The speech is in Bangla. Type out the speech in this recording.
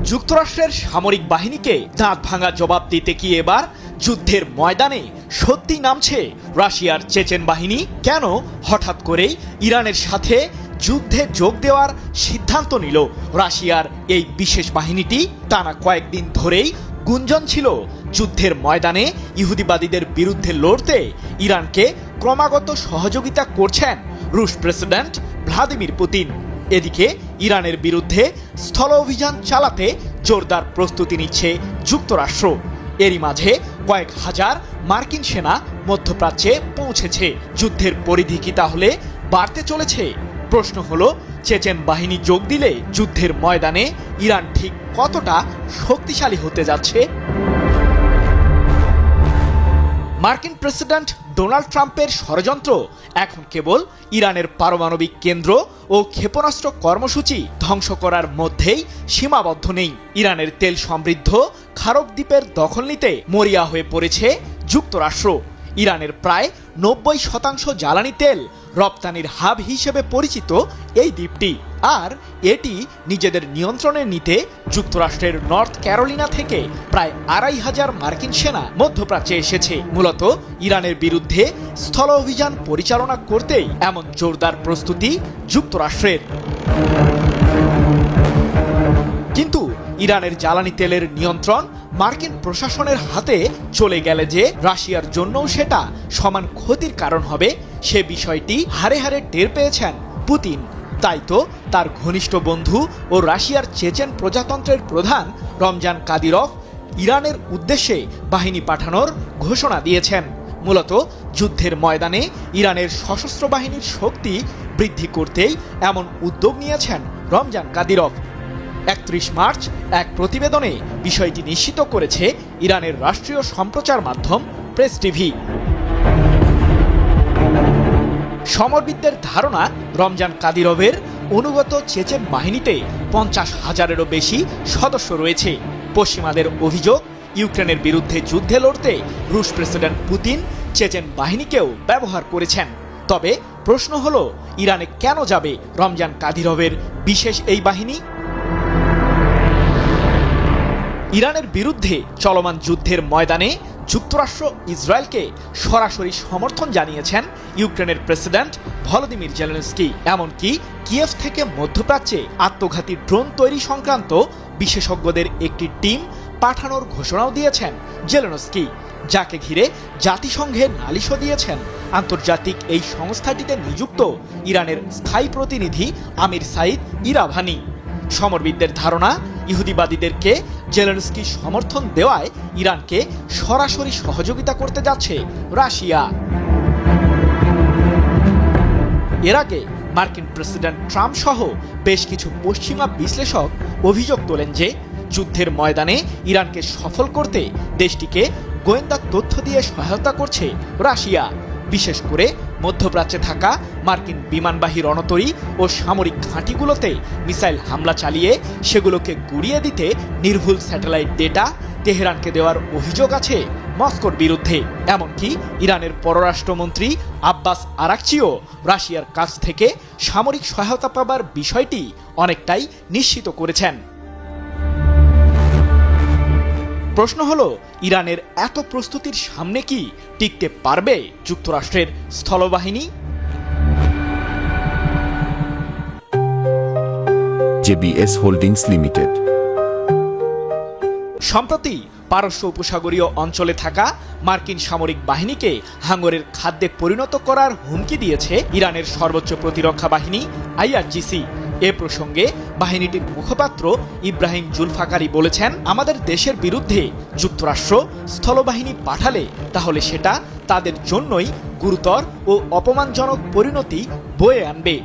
যুক্তরাষ্ট্রের সামরিক বাহিনীকে দাঁত ভাঙা জবাব দিতে কি এবার যুদ্ধের ময়দানে সত্যি নামছে রাশিয়ার চেচেন বাহিনী? কেন হঠাৎ করেই ইরানের সাথে যুদ্ধে যোগ দেওয়ার সিদ্ধান্ত নিল রাশিয়ার এই বিশেষ বাহিনীটি? টানা কয়েকদিন ধরেই গুঞ্জন ছিল যুদ্ধের ময়দানে ইহুদিবাদীদের বিরুদ্ধে লড়তে ইরানকে ক্রমাগত সহযোগিতা করছেন রুশ প্রেসিডেন্ট ভ্লাদিমির পুতিন। এদিকে ইরানের বিরুদ্ধে স্থল অভিযান চালাতে জোরদার প্রস্তুতি নিচ্ছে যুক্তরাষ্ট্র। এরই মাঝে কয়েক হাজার মার্কিন সেনা মধ্যপ্রাচ্যে পৌঁছেছে। যুদ্ধের পরিধি কি তাহলে বাড়তে চলেছে? প্রশ্ন হলো, চেচেন বাহিনী যোগ দিলে যুদ্ধের ময়দানে ইরান ঠিক কতটা শক্তিশালী হতে যাচ্ছে? মার্কিন প্রেসিডেন্ট ডোনাল্ড ট্রাম্পের ষড়যন্ত্র এখন কেবল ইরানের পারমাণবিক কেন্দ্র ও ক্ষেপণাস্ত্র কর্মসূচি ধ্বংস করার মধ্যেই সীমাবদ্ধ নেই। ইরানের তেল সমৃদ্ধ খারক দ্বীপের দখল নিতে মরিয়া হয়ে পড়েছে যুক্তরাষ্ট্র। ইরানের প্রায় 90% জ্বালানি তেল রপ্তানির হাব হিসেবে পরিচিত এই দ্বীপটি, আর এটি নিজেদের নিয়ন্ত্রণে নিতে যুক্তরাষ্ট্রের নর্থ ক্যারোলিনা থেকে প্রায় 2500 মার্কিন সেনা মধ্যপ্রাচ্যে এসেছে। মূলত ইরানের বিরুদ্ধে স্থল অভিযান পরিচালনা করতেই এমন জোরদার প্রস্তুতি যুক্তরাষ্ট্রের। কিন্তু ইরানের জ্বালানি তেলের নিয়ন্ত্রণ মার্কিন প্রশাসনের হাতে চলে গেলে যে রাশিয়ার জন্যও সেটা সমান ক্ষতির কারণ হবে, সে বিষয়টি হাড়ে হাড়ে টের পেয়েছেন পুতিন। তাই তো তার ঘনিষ্ঠ বন্ধু ও রাশিয়ার চেচেন প্রজাতন্ত্রের প্রধান রমজান কাদিরভ ইরানের উদ্দেশ্যে বাহিনী পাঠানোর ঘোষণা দিয়েছেন। মূলত যুদ্ধের ময়দানে ইরানের সশস্ত্র বাহিনীর শক্তি বৃদ্ধি করতেই এমন উদ্যোগ নিয়েছেন রমজান কাদিরভ। 31 মার্চ এক প্রতিবেদনে বিষয়টি নিশ্চিত করেছে ইরানের রাষ্ট্রীয় সম্প্রচার মাধ্যম প্রেস টিভি। সমরবিদদের ধারণা, রমজান কাদিরভের অনুগত চেচেন বাহিনীতে 50,000-এরও বেশি সদস্য রয়েছে। পশ্চিমাদের অভিযোগ, ইউক্রেনের বিরুদ্ধে যুদ্ধে লড়তে রুশ প্রেসিডেন্ট পুতিন চেচেন বাহিনীকেও ব্যবহার করেছেন। তবে প্রশ্ন হলো, ইরানে কেন যাবে রমজান কাদিরভের বিশেষ এই বাহিনী? ইরানের বিরুদ্ধে চলমান যুদ্ধের ময়দানে যুক্তরাষ্ট্র ইসরায়েলকে সরাসরি সমর্থন জানিয়েছেন ইউক্রেনের প্রেসিডেন্ট ভলোদিমির জেলেনস্কি। এমনকি কিয়েভ থেকে মধ্যপ্রাচ্যে আত্মঘাতী ড্রোন তৈরি সংক্রান্ত বিশেষজ্ঞদের একটি টিম পাঠানোর ঘোষণাও দিয়েছেন জেলেনস্কি, যাকে ঘিরে জাতিসংঘে নালিশও দিয়েছেন আন্তর্জাতিক এই সংস্থাটিতে নিযুক্ত ইরানের স্থায়ী প্রতিনিধি আমির সাইদ ইরাভানি। সমরবিদদের ধারণা, ইহুদিবাদীদেরকে জেলেনস্কি সমর্থন দেওয়ায় ইরানকে সরাসরি সহযোগিতা করতে যাচ্ছে রাশিয়া। এর আগে মার্কিন প্রেসিডেন্ট ট্রাম্প সহ বেশ কিছু পশ্চিমা বিশ্লেষক অভিযোগ তোলেন যে যুদ্ধের ময়দানে ইরানকে সফল করতে দেশটিকে গোয়েন্দা তথ্য দিয়ে সহায়তা করছে রাশিয়া। বিশেষ করে মধ্যপ্রাচ্যে থাকা মার্কিন বিমানবাহী রণতরী ও সামরিক ঘাঁটিগুলোতে মিসাইল হামলা চালিয়ে সেগুলোকে গুড়িয়ে দিতে নির্ভুল স্যাটেলাইট ডেটা তেহরানকে দেওয়ার অভিযোগ আছে মস্কোর বিরুদ্ধে। এমনকি ইরানের পররাষ্ট্রমন্ত্রী আব্বাস আরাকচিও রাশিয়ার কাছ থেকে সামরিক সহায়তা পাবার বিষয়টি অনেকটাই নিশ্চিত করেছেন। প্রশ্ন হলো, ইরানের এত প্রস্তুতির সামনে কি টিকতে পারবে যুক্তরাষ্ট্রের স্থলবাহিনী? জেবিএস হোল্ডিংস লিমিটেড সম্প্রতি পারস্য উপসাগরীয় অঞ্চলে থাকা মার্কিন সামরিক বাহিনীকে হাঙ্গরের খাদ্যে পরিণত করার হুমকি দিয়েছে ইরানের সর্বোচ্চ প্রতিরক্ষা বাহিনী IRGC। এ প্রসঙ্গে বাহিনীটির মুখপাত্র ইব্রাহিম জুলফাকারি বলেছেন, আমাদের দেশের বিরুদ্ধে যুক্তরাষ্ট্র স্থলবাহিনী পাঠালে তাহলে সেটা তাদের জন্যই গুরুতর ও অপমানজনক পরিণতি বয়ে আনবে।